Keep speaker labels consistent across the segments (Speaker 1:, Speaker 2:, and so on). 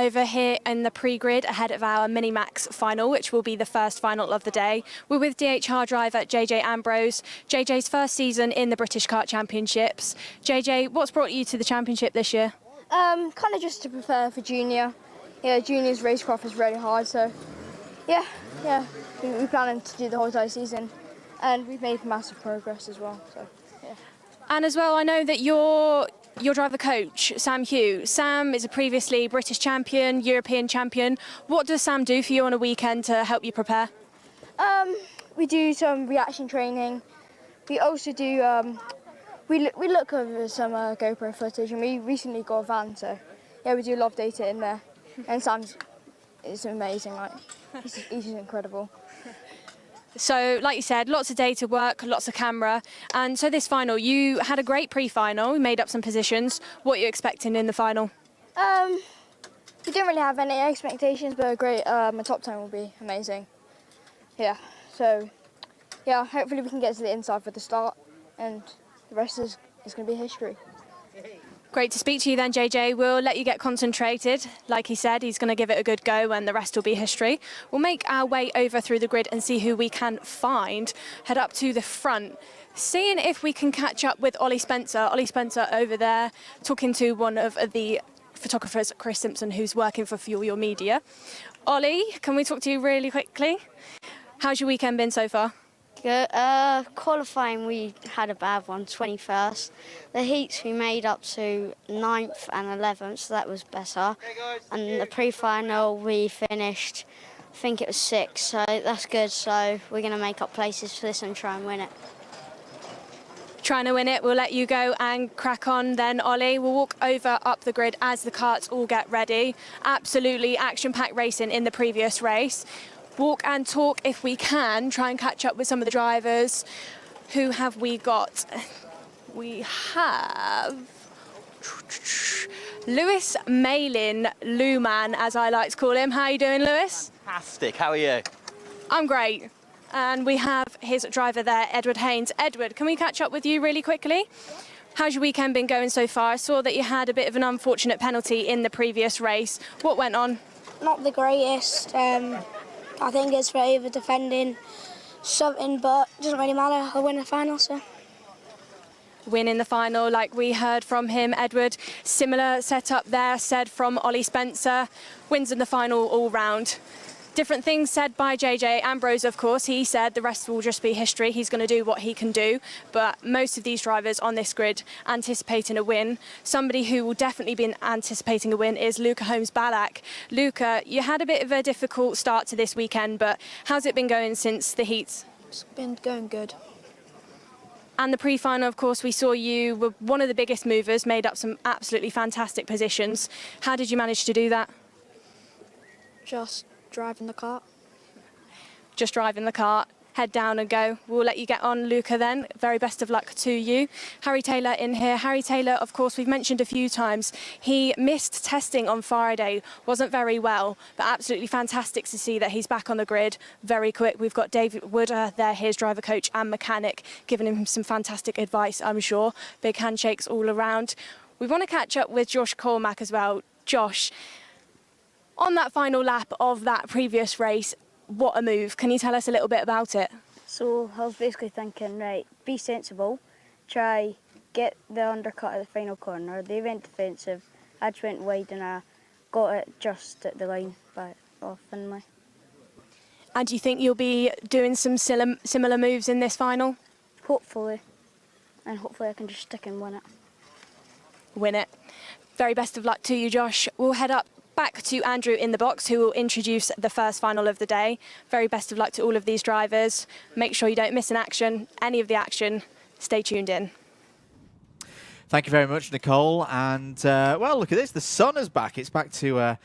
Speaker 1: over here in the pre-grid ahead of our MiniMax final, which will be the first final of the day. We're with DHR driver JJ Ambrose. JJ's first season in the British Kart Championships. JJ, what's brought you to the championship this year?
Speaker 2: Kind of just to prepare for junior. Yeah, junior's racecraft is really hard, so yeah. We're planning to do the whole entire season, and we've made massive progress as well. So yeah.
Speaker 1: And as well, I know that your driver coach, Sam Hugh. Sam is a previously British champion, European champion. What does Sam do for you on a weekend to help you prepare?
Speaker 2: We do some reaction training. We also do, we look over some GoPro footage, and we recently got a van, so yeah, we do a lot of data in there. And Sam's is amazing, like, he's incredible.
Speaker 1: So, like you said, lots of data work, lots of camera. And so this final, you had a great pre-final, made up some positions. What are you expecting in the final?
Speaker 2: We didn't really have any expectations, but a great, my top 10 will be amazing. Yeah, so, yeah, hopefully we can get to the inside for the start, and the rest is going to be history.
Speaker 1: Great to speak to you then, JJ. We'll let you get concentrated. Like he said, he's going to give it a good go and the rest will be history. We'll make our way over through the grid and see who we can find. Head up to the front, seeing if we can catch up with Ollie Spencer. Ollie Spencer over there, talking to one of the photographers, Chris Simpson, who's working for Fuel Your Media. Ollie, can we talk to you really quickly? How's your weekend been so far?
Speaker 3: Good. Qualifying, we had a bad one, 21st. The heats we made up to 9th and 11th, so that was better. And the pre-final we finished, I think it was 6th, so that's good. So we're going to make up places for this and try and win it.
Speaker 1: Trying to win it, we'll let you go and crack on then, Ollie. We'll walk over up the grid as the karts all get ready. Absolutely action-packed racing in the previous race. Walk and talk if we can, try and catch up with some of the drivers. Who have we got? We have Lewis Malin, Luman, as I like to call him. How are you doing, Lewis?
Speaker 4: Fantastic, how are you?
Speaker 1: I'm great. And we have his driver there, Edward Haynes. Edward, can we catch up with you really quickly? How's your weekend been going so far? I saw that you had a bit of an unfortunate penalty in the previous race. What went on?
Speaker 5: Not the greatest. I think it's for over defending something, but it doesn't really matter. I'll win the final, so.
Speaker 1: Win in the final, like we heard from him, Edward. Similar setup there, said from Ollie Spencer. Wins in the final all round. Different things said by JJ Ambrose, of course. He said the rest will just be history. He's going to do what he can do. But most of these drivers on this grid anticipating a win. Somebody who will definitely be anticipating a win is Luca Holmes-Ballack. Luca, you had a bit of a difficult start to this weekend, but how's it been going since the heats?
Speaker 5: It's been going good.
Speaker 1: And the pre-final, of course, we saw you were one of the biggest movers, made up some absolutely fantastic positions. How did you manage to do that?
Speaker 5: Just driving the kart.
Speaker 1: Just driving the kart. Head down and go. We'll let you get on, Luca, then. Very best of luck to you. Harry Taylor in here. Harry Taylor, of course, we've mentioned a few times. He missed testing on Friday, wasn't very well, but absolutely fantastic to see that he's back on the grid very quick. We've got David Wera there, his driver coach and mechanic, giving him some fantastic advice, I'm sure. Big handshakes all around. We want to catch up with Josh Cormack as well. Josh, on that final lap of that previous race, what a move. Can you tell us a little bit about it?
Speaker 3: So I was basically thinking, right, be sensible, try get the undercut at the final corner. They went defensive, I just went wide and I got it just at the line back off Finlay.
Speaker 1: And do you think you'll be doing some similar moves in this final?
Speaker 3: Hopefully, and hopefully I can just stick and win it.
Speaker 1: Win it. Very best of luck to you, Josh. We'll head up back to Andrew in the box, who will introduce the first final of the day. Very best of luck to all of these drivers. Make sure you don't miss any of the action. Stay tuned in.
Speaker 6: Thank you very much, Nicole. And, well, look at this. The sun is back. It's back to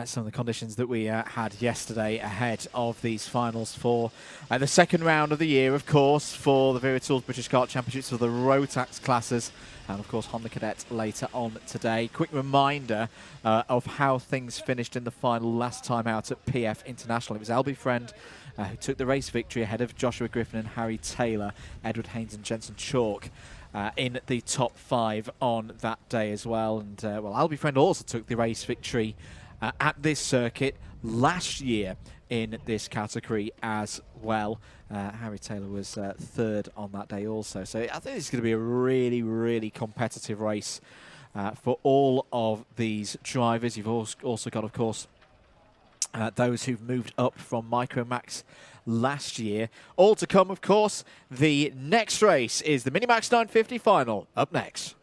Speaker 6: some of the conditions that we had yesterday ahead of these finals for the second round of the year, of course, for the Wera Tools British Kart Championships for the Rotax classes. And, of course, Honda Cadet later on today. Quick reminder of how things finished in the final last time out at PF International. It was Albie Friend who took the race victory ahead of Joshua Griffin and Harry Taylor, Edward Haynes and Jensen Chalk in the top 5 on that day as well. And, well, Albie Friend also took the race victory at this circuit last year in this category as well. Harry Taylor was third on that day also. So I think it's going to be a really, really competitive race for all of these drivers. You've also got, of course, those who've moved up from MiniMax last year. All to come, of course. The next race is the MiniMax 950 final. Up next.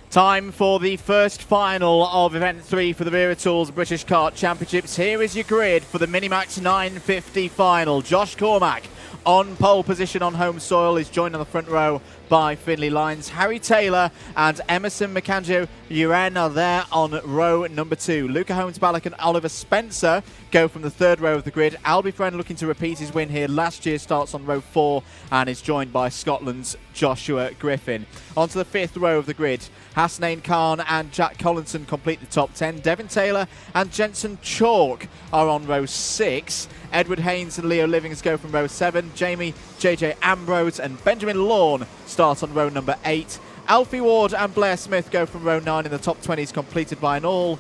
Speaker 6: Time for the first final of Event 3 for the Wera Tools British Kart Championships. Here is your grid for the MiniMax 950 final. Josh Cormack on pole position on home soil is joined on the front row by Finley Lyons. Harry Taylor and Emerson McAndrew-Uren are there on row number 2. Luca Holmes-Ballack and Oliver Spencer go from the third row of the grid. Albie Friend, looking to repeat his win here last year, starts on row 4 and is joined by Scotland's Joshua Griffin. Onto the fifth row of the grid. Hasnain Khan and Jack Collinson complete the top 10. Devin Taylor and Jensen Chalk are on row 6. Edward Haynes and Leo Livings go from row 7. Jamie JJ Ambrose and Benjamin Lawn start on row number 8. Alfie Ward and Blair Smith go from row 9 in the top 20s, completed by an all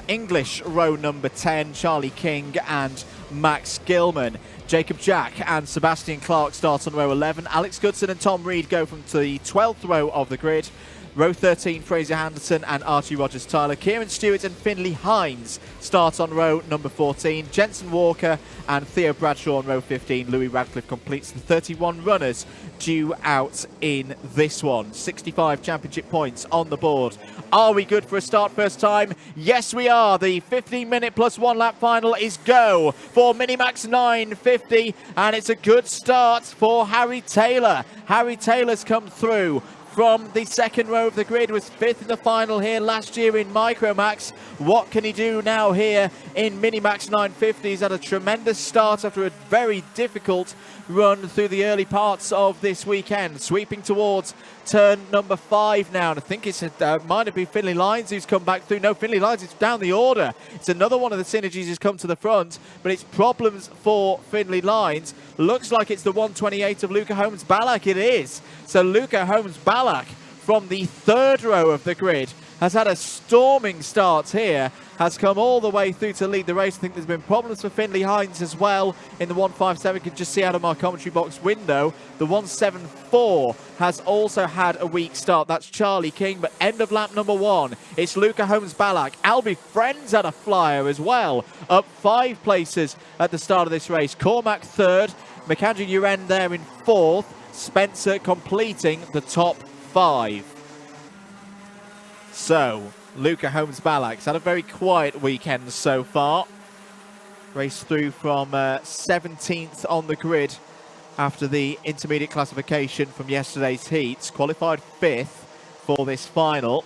Speaker 6: English row number 10. Charlie King and Max Gilman. Jacob Jack and Sebastian Clark start on row 11. Alex Goodson and Tom Reed go from the 12th row of the grid. Row 13, Fraser Henderson and Archie Rogers-Tyler. Kieran Stewart and Finley Hines start on row number 14. Jensen Walker and Theo Bradshaw on row 15. Louis Radcliffe completes the 31 runners due out in this one. 65 championship points on the board. Are we good for a start first time? Yes, we are. The 15-minute plus 1 lap final is go for MiniMax 950, and it's a good start for Harry Taylor. Harry Taylor's come through from the second row of the grid, was 5th in the final here last year in MiniMax. What can he do now here in MiniMax 950? He's had a tremendous start after a very difficult run through the early parts of this weekend. Sweeping towards turn number 5 now, and I think it's might have been Finley Lyons who's come back through. No, Finley Lyons is down the order. It's another one of the synergies who's come to the front, but it's problems for Finley Lyons. Looks like it's the 128 of Luca Holmes-Ballack. It is. So Luca Holmes-Ballack from the third row of the grid has had a storming start here, has come all the way through to lead the race. I think there's been problems for Finley Hines as well in the 157. You can just see out of my commentary box window. The 174 has also had a weak start. That's Charlie King, but end of lap number 1, it's Luca Holmes-Ballack. Albie Friends had a flyer as well, up 5 places at the start of this race. Cormac third, McAndrew-Uren there in 4th, Spencer completing the top 5. So, Luca Holmes-Ballack's had a very quiet weekend so far. Raced through from 17th on the grid after the intermediate classification from yesterday's heats. Qualified 5th for this final.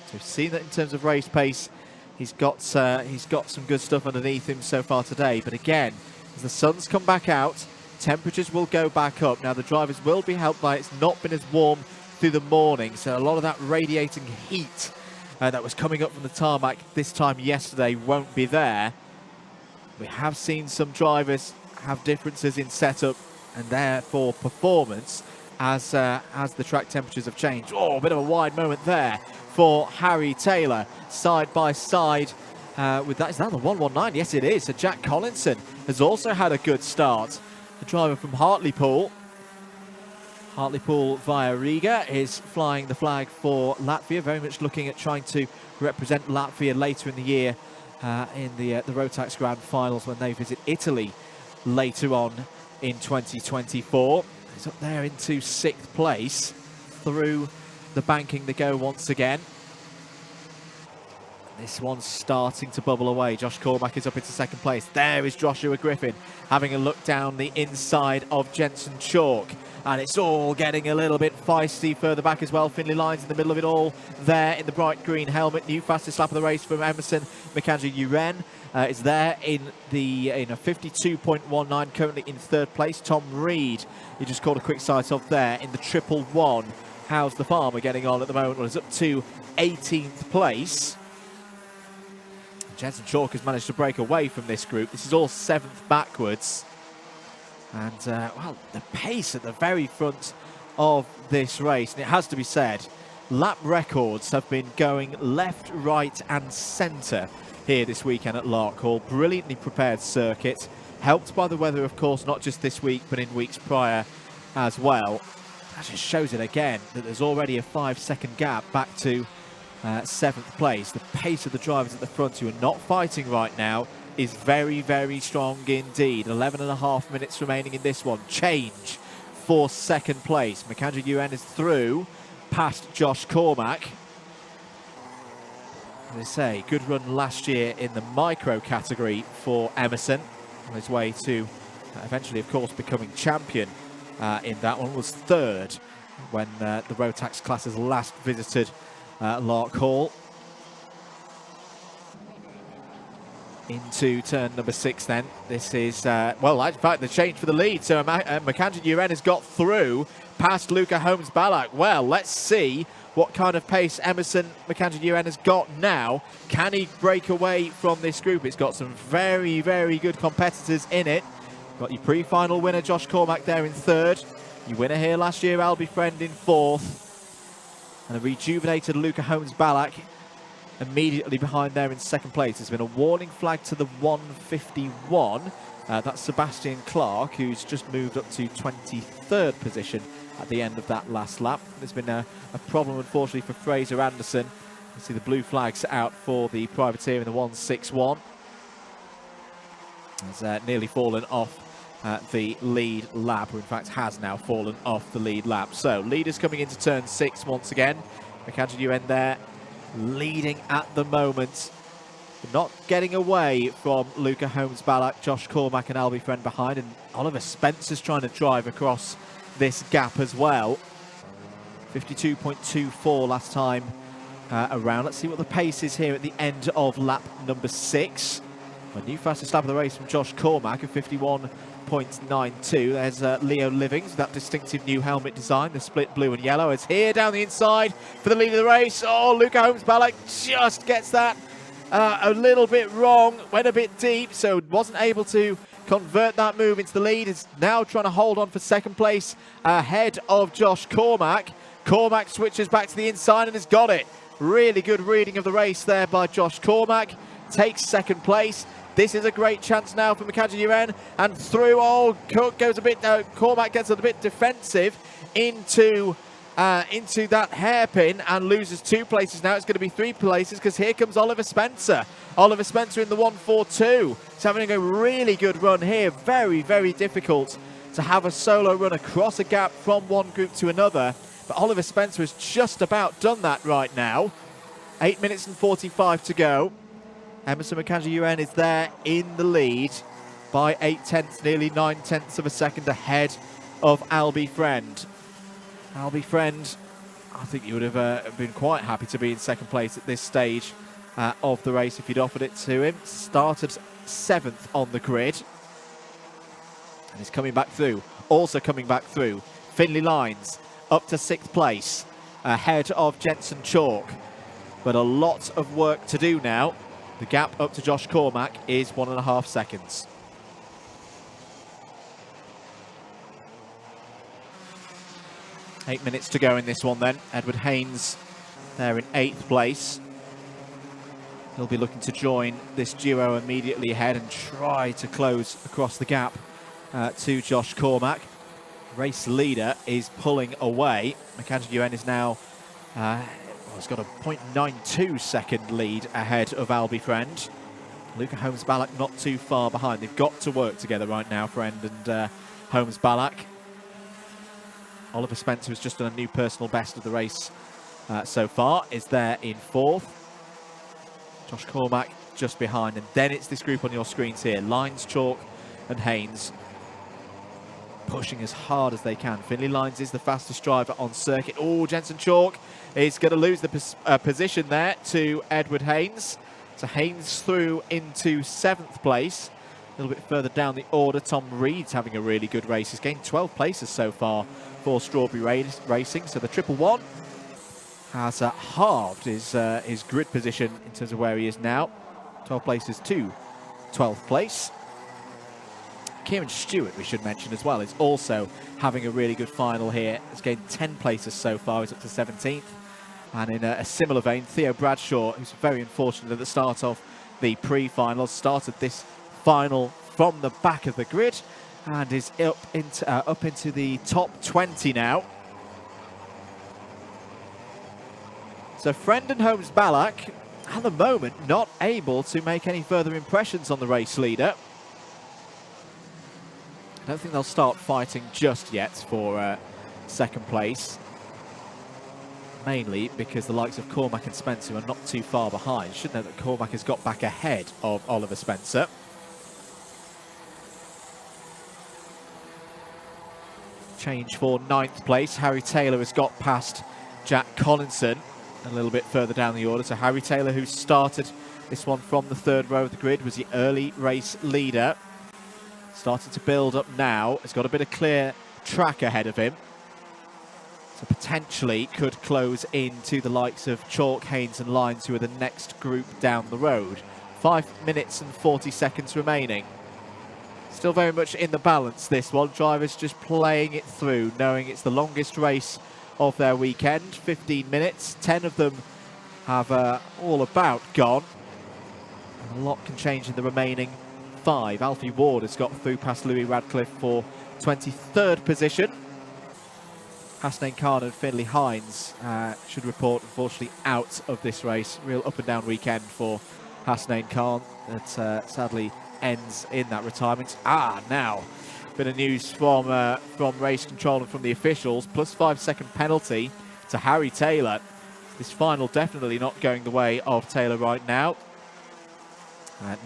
Speaker 6: So we've seen that in terms of race pace, he's got some good stuff underneath him so far today. But again, as the sun's come back out, temperatures will go back up. Now the drivers will be helped by it's not been as warm through the morning, so a lot of that radiating heat that was coming up from the tarmac this time yesterday won't be there. We have seen some drivers have differences in setup and therefore performance as the track temperatures have changed. Oh, a bit of a wide moment there for Harry Taylor, side by side with that. Is that the 119? Yes, it is. So Jack Collinson has also had a good start. The driver from Hartlepool via Riga is flying the flag for Latvia, very much looking at trying to represent Latvia later in the year in the Rotax Grand Finals when they visit Italy later on in 2024. He's up there into 6th place. Through the banking they go once again. This one's starting to bubble away. Josh Cormack is up into 2nd place. There is Joshua Griffin having a look down the inside of Jensen Chalk. And it's all getting a little bit feisty further back as well. Finlay Lyons in the middle of it all there in the bright green helmet. New fastest lap of the race from Emerson Mkanji-Uren. Is there in a 52.19, currently in 3rd place. Tom Reed, he just called a quick sight off there in the 111. How's the farmer getting on at the moment? Well, it's up to 18th place. Jensen Chalk has managed to break away from this group. This is all 7th backwards. And, well, the pace at the very front of this race, and it has to be said, lap records have been going left, right and centre here this weekend at Larkhall. Brilliantly prepared circuit, helped by the weather, of course, not just this week, but in weeks prior as well. That just shows it again, that there's already a 5-second gap back to 7th place. The pace of the drivers at the front who are not fighting right now is very, very strong indeed. 11.5 minutes remaining in this one. Change for 2nd place. Mkanji-Uren is through past Josh Cormack. As I say, good run last year in the micro category for Emerson. On his way to eventually, of course, becoming champion in that one. Was 3rd when the Rotax classes last visited Larkhall. Into turn number 6 then. This is, well, in fact, the change for the lead. So Mkanji-Uren has got through past Luca Holmes-Ballack. Well, let's see what kind of pace Emerson Mkanji-Uren has got now. Can he break away from this group? It's got some very, very good competitors in it. Got your pre-final winner, Josh Cormack, there in 3rd. Your winner here last year, Albie Friend, in 4th. And a rejuvenated Luca Holmes-Ballack immediately behind there in 2nd place. There's been a warning flag to the 151. That's Sebastian Clark, who's just moved up to 23rd position at the end of that last lap. There's been a problem, unfortunately, for Fraser Anderson. You see the blue flags out for the privateer in the 161. Has nearly fallen off the lead lap, or in fact has now fallen off the lead lap. So leaders coming into turn 6 once again. Mkanji-Uren there leading at the moment, not getting away from Luca Holmes-Ballack, Josh Cormack and Albie Friend behind, and Oliver Spencer's trying to drive across this gap as well. 52.24 last time around. Let's see what the pace is here at the end of lap number 6. A new fastest lap of the race from Josh Cormack of 51.92. There's Leo Livings, that distinctive new helmet design, the split blue and yellow. It's here down the inside for the lead of the race. Oh, Luca Holmes-Ballack just gets that a little bit wrong, went a bit deep, so wasn't able to convert that move into the lead. Is now trying to hold on for 2nd place ahead of Josh Cormack. Cormack switches back to the inside and has got it. Really good reading of the race there by Josh Cormack. Takes 2nd place. This is a great chance now for Mkanji-Uren, and through. Oh, Cook goes a bit. Cormack gets a bit defensive into that hairpin and loses 2 places. Now it's going to be 3 places because here comes Oliver Spencer. Oliver Spencer in the 142. He's having a really good run here. Very, very difficult to have a solo run across a gap from one group to another. But Oliver Spencer has just about done that right now. 8 minutes and 45 to go. Emerson Mkanji-Uren is there in the lead by 8/10, nearly 9/10 of a second ahead of Albie Friend. Albie Friend, I think you would have been quite happy to be in 2nd place at this stage of the race if you'd offered it to him. Started 7th on the grid. And he's coming back through. Also coming back through, Finlay Lyons up to 6th place ahead of Jensen Chalk. But a lot of work to do now. The gap up to Josh Cormack is 1.5 seconds. Eight minutes to go in this one then. Edward Haynes there in 8th place. He'll be looking to join this duo immediately ahead and try to close across the gap to Josh Cormack. Race leader is pulling away. Mkanji-Uren is now he's got a 0.92 second lead ahead of Albie Friend. Luca Holmes-Ballack not too far behind. They've got to work together right now, Friend and Holmes-Ballack. Oliver Spencer has just done a new personal best of the race so far, is there in 4th. Josh Cormack just behind, and then it's this group on your screens here. Lines, Chalk and Haynes pushing as hard as they can. Finley Lines is the fastest driver on circuit. Oh, Jensen Chalk is going to lose the position there to Edward Haynes. So Haynes through into 7th place. A little bit further down the order, Tom Reed's having a really good race. He's gained 12 places so far for Strawberry Racing. So the 111 has halved his grid position in terms of where he is now. 12 places to 12th place. Kieran Stewart, we should mention as well, is also having a really good final here. He's gained 10 places so far. He's up to 17th. And in a similar vein, Theo Bradshaw, who's very unfortunate at the start of the pre-finals, started this final from the back of the grid and is up into the top 20 now. So Friend and Holmes-Ballack, at the moment, not able to make any further impressions on the race leader. I don't think they'll start fighting just yet for second place. Mainly because the likes of Cormack and Spencer are not too far behind. You should know that Cormack has got back ahead of Oliver Spencer. Change for 9th place. Harry Taylor has got past Jack Collinson a little bit further down the order. So Harry Taylor, who started this one from the 3rd row of the grid, was the early race leader. Starting to build up now. Has got a bit of clear track ahead of him. So potentially could close into the likes of Chalk, Haynes and Lines, who are the next group down the road. 5 minutes and 40 seconds remaining. Still very much in the balance, this one. Drivers just playing it through, knowing it's the longest race of their weekend. 15 minutes. 10 of them have all about gone. And a lot can change in the remaining 5. Alfie Ward has got through past Louis Radcliffe for 23rd position. Hasnain Khan and Finley Hines should report, unfortunately, out of this race. Real up and down weekend for Hasnain Khan. That sadly ends in that retirement. Now, bit of news from race control and from the officials. Plus 5 second penalty to Harry Taylor. This final definitely not going the way of Taylor right now.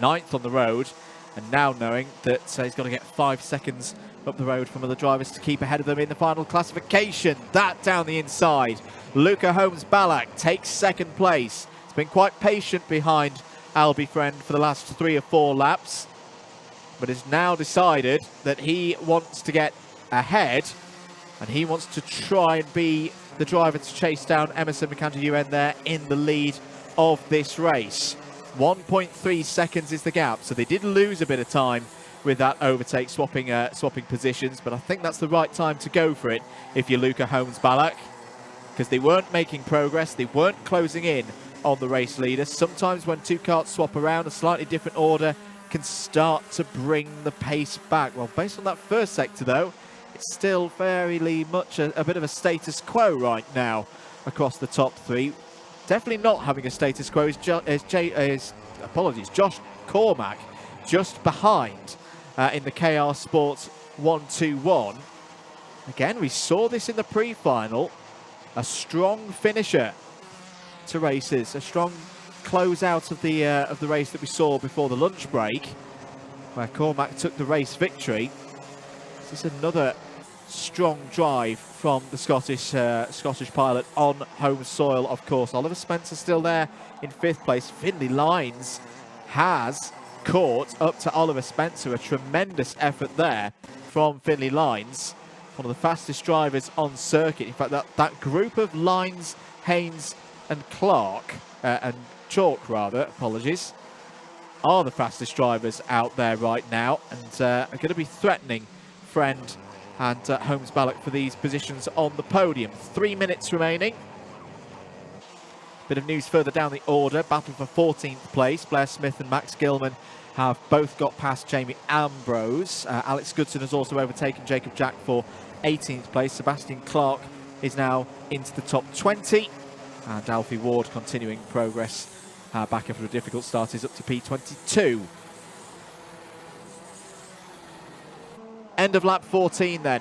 Speaker 6: 9th on the road, and now knowing that he's got to get 5 seconds up the road from other drivers to keep ahead of them in the final classification. That down the inside. Luca Holmes-Ballack takes 2nd place. He's been quite patient behind Albie Friend for the last 3 or 4 laps, but has now decided that he wants to get ahead and he wants to try and be the driver to chase down Emerson McAndrew-UN there in the lead of this race. 1.3 seconds is the gap, so they did lose a bit of time with that overtake, swapping positions, but I think that's the right time to go for it if you're Luca Holmes-Ballack, because they weren't making progress, they weren't closing in on the race leader. Sometimes when 2 karts swap around, a slightly different order can start to bring the pace back. Well, based on that first sector though, it's still fairly much a bit of a status quo right now across the top 3. Definitely not having a status quo is Josh Cormack, just behind in the KR Sports 121. Again, we saw this in the pre-final. A strong finisher to races, a strong close out of the race that we saw before the lunch break, where Cormack took the race victory. This is another strong drive from the Scottish pilot on home soil, of course. Oliver Spencer still there in 5th place. Finley Lines has caught up to Oliver Spencer. A tremendous effort there from Finley Lines, one of the fastest drivers on circuit. In fact, that group of Lines, Haynes and Clark, and Chalk rather, apologies, are the fastest drivers out there right now, and are going to be threatening Friend and Holmes-Ballack for these positions on the podium. 3 minutes remaining. Bit of news further down the order. Battle for 14th place. Blair Smith and Max Gilman have both got past Jamie Ambrose. Alex Goodson has also overtaken Jacob Jack for 18th place. Sebastian Clark is now into the top 20. And Alfie Ward continuing progress back after a difficult start is up to P22. End of lap 14 then.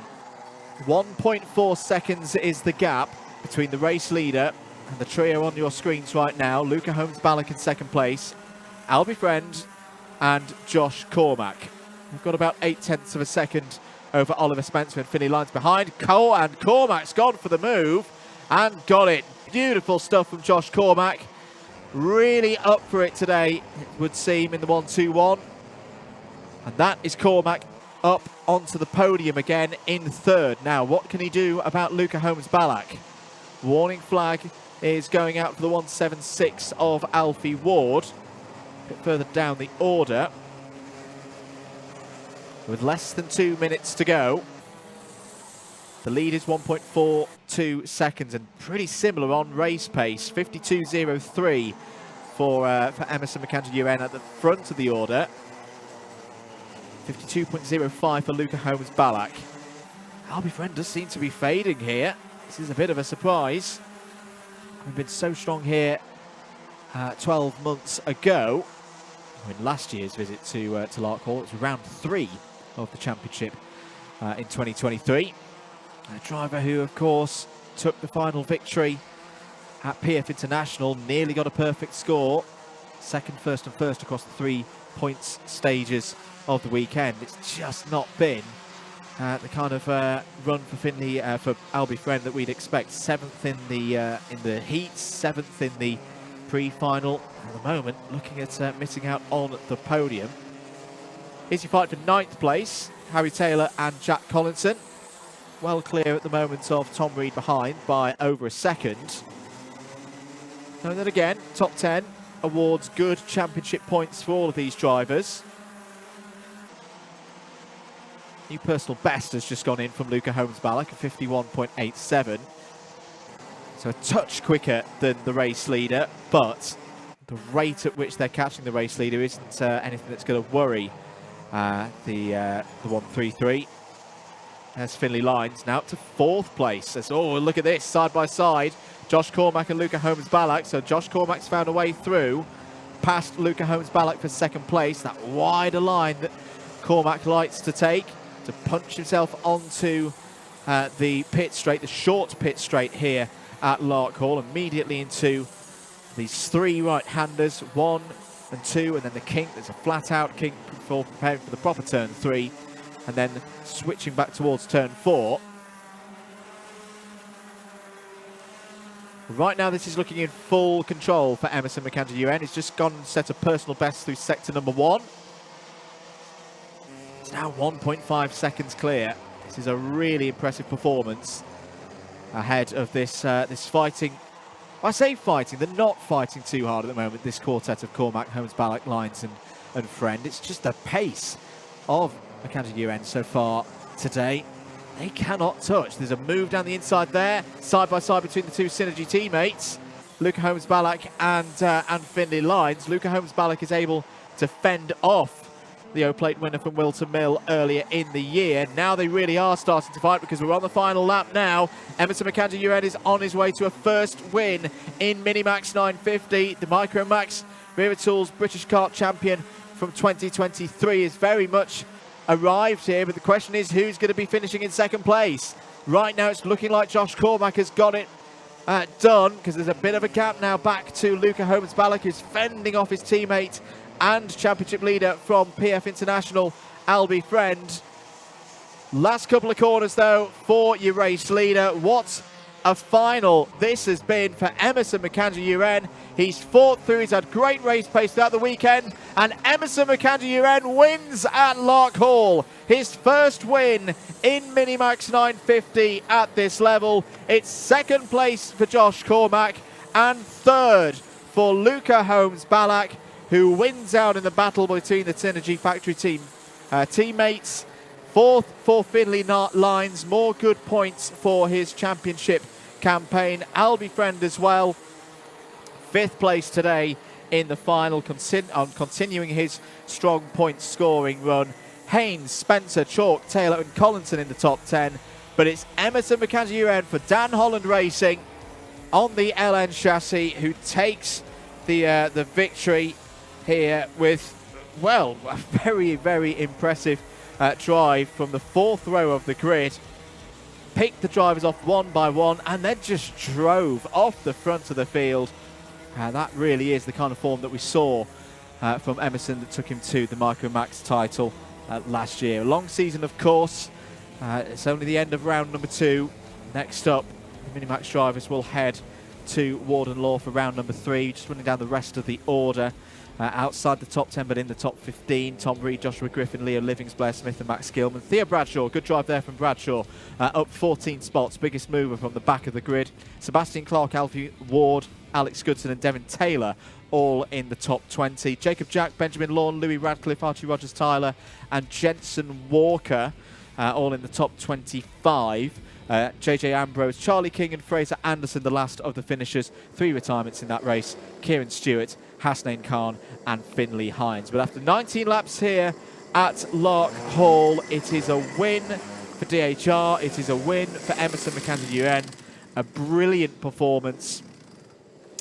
Speaker 6: 1.4 seconds is the gap between the race leader and the trio on your screens right now. Luca Holmes-Ballack in second place, Albie Friend and Josh Cormack. We've got about 0.8 of a second over Oliver Spencer and Finley Lyons behind. And Cormack's gone for the move and got it. Beautiful stuff from Josh Cormack. Really up for it today, it would seem, in the 1-2-1. And that is Cormack up onto the podium again in third. Now, what can he do about Luca Holmes-Ballack? Warning flag is going out for the 176 of Alfie Ward. A bit further down the order. With less than 2 minutes to go. The lead is 1.42 seconds and pretty similar on race pace. 52.03 for Emerson McAndrew-UN at the front of the order. 52.05 for Luca Holmes-Ballack. Albie Friend does seem to be fading here. This is a bit of a surprise. We've been so strong here 12 months ago. In last year's visit to Larkhall, it was round 3 of the championship in 2023. A driver who, of course, took the final victory at PF International, nearly got a perfect score. Second, first and first across the 3 points stages of the weekend. It's just not been the kind of run for Finley, for Albie Friend that we'd expect. 7th in the heats, 7th in the pre-final. At the moment, looking at missing out on the podium. Easy fight for 9th place, Harry Taylor and Jack Collinson. Well clear at the moment of Tom Reed behind by over a second. And then again, top 10 awards good championship points for all of these drivers. New personal best has just gone in from Luca Holmes-Ballack at 51.87. So a touch quicker than the race leader, but the rate at which they're catching the race leader isn't anything that's going to worry the 133. There's Finley Lyons now up to 4th place. Oh, look at this, side by side. Josh Cormack and Luca Holmes-Ballack. So Josh Cormack's found a way through past Luca Holmes-Ballack for 2nd place. That wider line that Cormack likes to take to punch himself onto the pit straight, the short pit straight here at Larkhall, immediately into these 3 right-handers, 1 and 2, and then the kink. There's a flat-out kink before preparing for the proper turn 3, and then switching back towards turn 4. Right now, this is looking in full control for Emerson McAndrew-UN. He's just gone and set a personal best through sector number 1. It's now 1.5 seconds clear. This is a really impressive performance ahead of this this fighting. I say fighting, they're not fighting too hard at the moment, this quartet of Cormack, Holmes-Ballack, Lyons and Friend. It's just the pace of McAndrew-UN so far today. They cannot touch. There's a move down the inside there, side by side between the 2 Synergy teammates, Luca Holmes-Ballack and Finley Lyons. Luca Holmes-Ballack is able to fend off the O-Plate winner from Wilton Mill earlier in the year. Now they really are starting to fight because we're on the final lap now. Emerson McAndrew-UN is on his way to a first win in MiniMax 950. The Micromax Wera Tools British Kart champion from 2023 is very much arrived here, but the question is who's going to be finishing in 2nd place. Right now it's looking like Josh Cormack has got it done, because there's a bit of a gap now back to Luca Holmes-Ballack, who's fending off his teammate and championship leader from PF International, Albie Friend. Last couple of corners though for your race leader. What a final this has been for Emerson McAndrew-UN. He's fought through, he's had great race pace throughout the weekend, and Emerson McAndrew-UN wins at Larkhall. His first win in MiniMax 950 at this level. It's 2nd place for Josh Cormack and 3rd for Luca Holmes-Ballack, who wins out in the battle between the Synergy Factory team teammates. 4th for Finley Lyons, more good points for his championship campaign. Albie Friend as well, 5th place today in the final, continuing his strong point scoring run. Haynes, Spencer, Chalk, Taylor and Collinson in the top 10. But it's Emerson McAndrew-UN for Dan Holland Racing on the LN chassis who takes the victory here with, well, a very, very impressive drive from the 4th row of the grid. Picked the drivers off one by one and then just drove off the front of the field. That really is the kind of form that we saw from Emerson that took him to the MiniMax title last year. A long season, of course. It's only the end of round number 2. Next up, the MiniMax drivers will head to Warden Law for round number 3. Just running down the rest of the order. Outside the top 10, but in the top 15, Tom Reed, Joshua Griffin, Leo Livings, Blair Smith and Max Gilman. Theo Bradshaw, good drive there from Bradshaw, up 14 spots, biggest mover from the back of the grid. Sebastian Clark, Alfie Ward, Alex Goodson and Devin Taylor all in the top 20. Jacob Jack, Benjamin Lawn, Louis Radcliffe, Archie Rogers-Tyler and Jensen Walker all in the top 25. JJ Ambrose, Charlie King and Fraser Anderson, the last of the finishers. 3 retirements in that race. Kieran Stewart, Hasnain Khan and Finley Hines. But after 19 laps here at Larkhall, it is a win for DHR. It is a win for Emerson Mackenzie UN. A brilliant performance.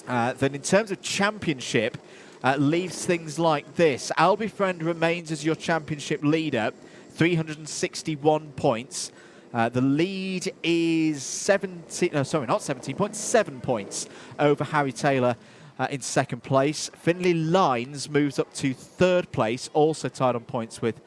Speaker 6: Then in terms of championship, leaves things like this. Albie Friend remains as your championship leader, 361 points. The lead is 7 points over Harry Taylor in second place. Finley Lines moves up to 3rd place, also tied on points with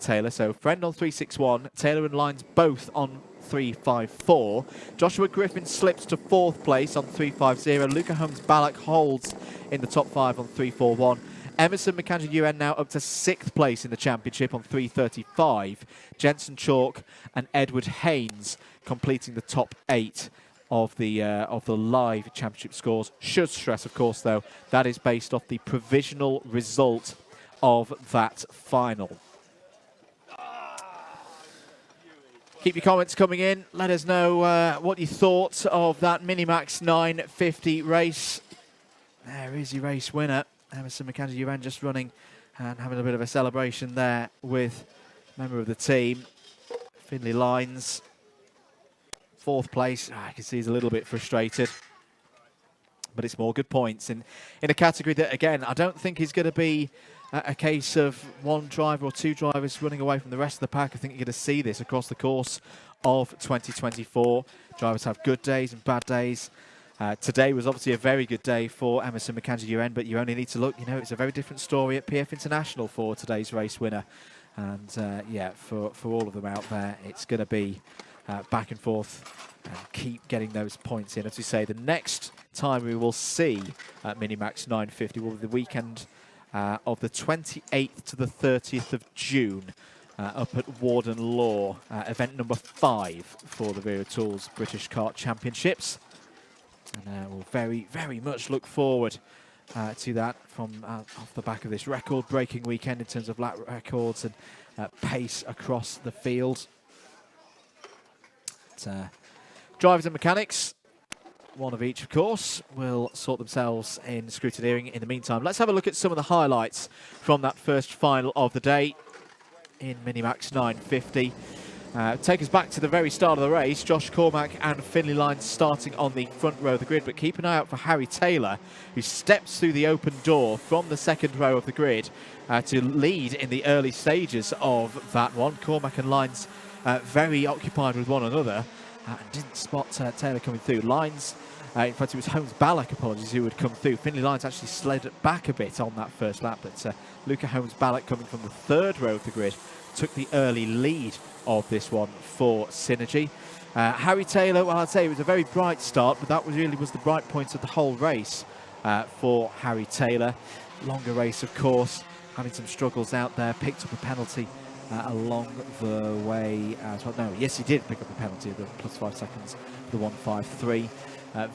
Speaker 6: Taylor. So Friend on 361, Taylor and Lines both on 354. Joshua Griffin slips to 4th place on 350. Luca Holmes-Ballack holds in the top 5 on 341. Emerson Mackenzie UN now up to 6th place in the championship on 335. Jensen Chalk and Edward Haynes completing the top 8 of the live championship scores. Should stress, of course, though, that is based off the provisional result of that final. Keep your comments coming in. Let us know what you thought of that MiniMax 950 race. There is your race winner. Emerson Mackenzie UN just running and having a bit of a celebration there with a member of the team. Finley Lines, 4th place. I can see he's a little bit frustrated, but it's more good points in a category that, again, I don't think is going to be a case of one driver or 2 drivers running away from the rest of the pack. I think you're going to see this across the course of 2024. Drivers have good days and bad days. Today was obviously a very good day for Emerson Mackenzie UN, but you only need to look, it's a very different story at PF International for today's race winner. And yeah, for all of them out there, it's going to be back and forth and keep getting those points in. As we say, the next time we will see MiniMax 950 will be the weekend of the 28th to the 30th of June up at Warden Law, event number 5 for the Wera Tools British Kart Championships. And we'll very, very much look forward to that from off the back of this record-breaking weekend in terms of lap records and pace across the field. Drivers and mechanics, one of each, of course, will sort themselves in scrutineering. In the meantime, let's have a look at some of the highlights from that first final of the day in MiniMax 950. Take us back to the very start of the race. Josh Cormack and Finley Lines starting on the front row of the grid, but keep an eye out for Harry Taylor, who steps through the open door from the second row of the grid to lead in the early stages of that one. Cormack and Lines very occupied with one another and didn't spot Taylor coming through. Lines, in fact it was Holmes-Ballack, apologies, who would come through. Finley Lines actually slid back a bit on that first lap, but Luca Holmes-Ballack, coming from the third row of the grid, took the early lead of this one for Synergy. Harry Taylor, well, I'd say it was a very bright start, but that really was the bright point of the whole race for Harry Taylor. Longer race, of course, having some struggles out there, picked up a penalty along the way as well. No, yes, he did pick up a penalty, the +5 seconds, the 153.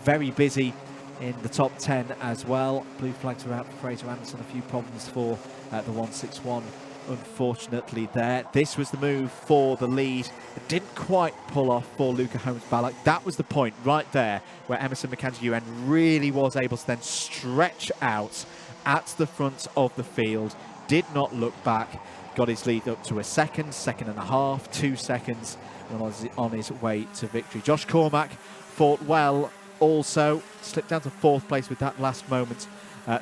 Speaker 6: Very busy in the top 10 as well. Blue flags were out for Fraser Anderson, a few problems for the 161. Unfortunately there. This was the move for the lead. It didn't quite pull off for Luca Holmes-Ballack. That was the point right there where Emerson Mackenzie UN really was able to then stretch out at the front of the field. Did not look back. Got his lead up to a second and a half, 2 seconds, and was on his way to victory. Josh Cormack fought well also. Slipped down to 4th place with that last moment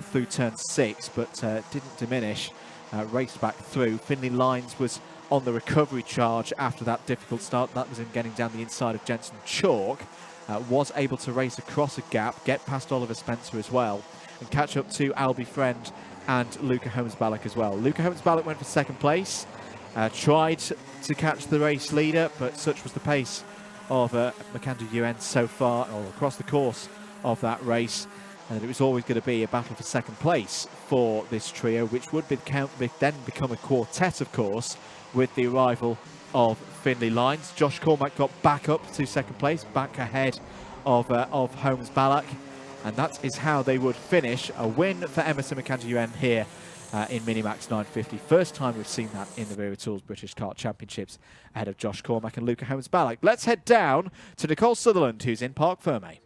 Speaker 6: through turn 6, but didn't diminish, raced back through. Finley Lines was on the recovery charge after that difficult start. That was in getting down the inside of Jensen Chalk. Was able to race across a gap, get past Oliver Spencer as well, and catch up to Albie Friend and Luca Holmes-Ballack as well. Luca Holmes-Ballack went for second place, tried to catch the race leader, but such was the pace of Macandrew UN so far, or across the course of that race, and it was always going to be a battle for second place for this trio, which would then become a quartet, of course, with the arrival of Finley Lines. Josh Cormack got back up to second place, back ahead of Holmes-Ballack, and that is how they would finish. A win for Emerson Macandrew UN here in MiniMax 950. First time we've seen that in the Wera Tools British Kart Championships, ahead of Josh Cormack and Luca Holmes-Ballack. Let's head down to Nicole Sutherland, who's in Parc Ferme.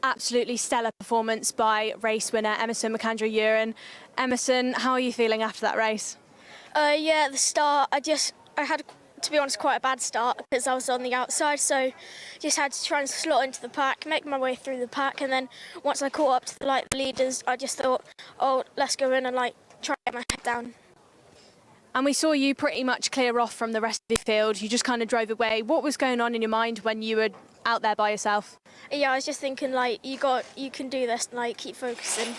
Speaker 1: Absolutely stellar performance by race winner Emerson Macandrew UN. Emerson, how are you feeling after that race?
Speaker 4: Yeah, at the start, I had, to be honest, quite a bad start because I was on the outside, so just had to try and slot into the pack, make my way through the pack, and then once I caught up to the leaders, I just thought, oh, let's go in and try to get my head down.
Speaker 1: And we saw you pretty much clear off from the rest of the field. You just kind of drove away. What was going on in your mind when you were out there by yourself?
Speaker 4: Yeah, I was just thinking, you can do this, keep focusing.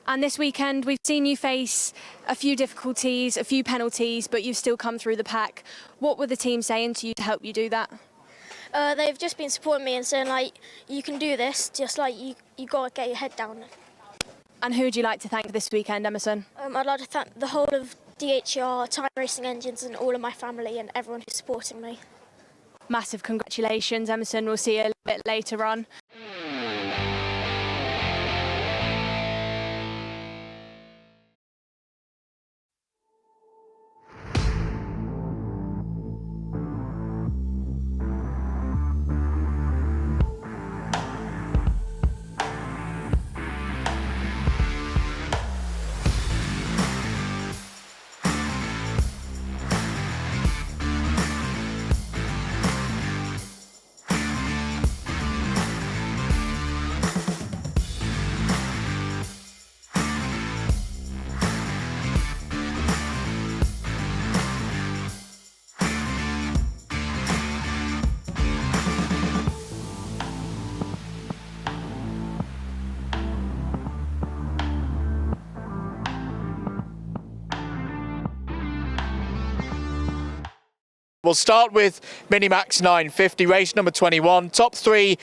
Speaker 1: And this weekend, we've seen you face a few difficulties, a few penalties, but you've still come through the pack. What were the team saying to you to help you do that?
Speaker 4: They've just been supporting me and saying, you can do this, just you got to get your head down.
Speaker 1: And who would you like to thank this weekend, Emerson?
Speaker 4: I'd like to thank the whole of DHR, Time Racing Engines, and all of my family and everyone who's supporting me.
Speaker 1: Massive congratulations, Emerson. We'll see you a little bit later on.
Speaker 7: We'll start with MiniMax 950, race number 21. Top 3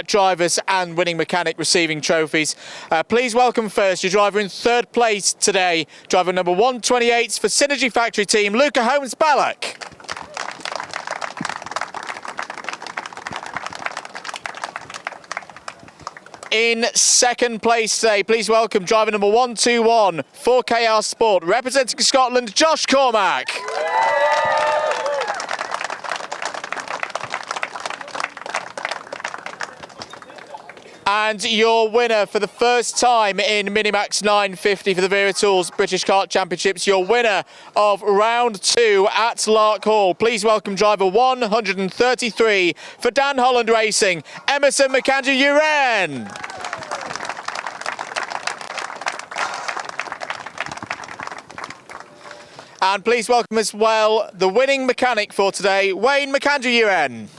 Speaker 7: drivers and winning mechanic receiving trophies. Please welcome first your driver in 3rd place today, driver number 128 for Synergy Factory Team, Luca Holmes-Ballack. In 2nd place today, please welcome driver number 121 for KR Sport, representing Scotland, Josh Cormack. And your winner for the first time in MiniMax 950 for the Wera Tools British Kart Championships, your winner of round 2 at Larkhall. Please welcome driver 133 for Dan Holland Racing, Emerson Macandrew UN. And please welcome as well the winning mechanic for today, Wayne Macandrew UN.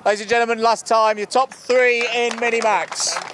Speaker 7: Ladies and gentlemen, last time, your top 3 in MiniMax.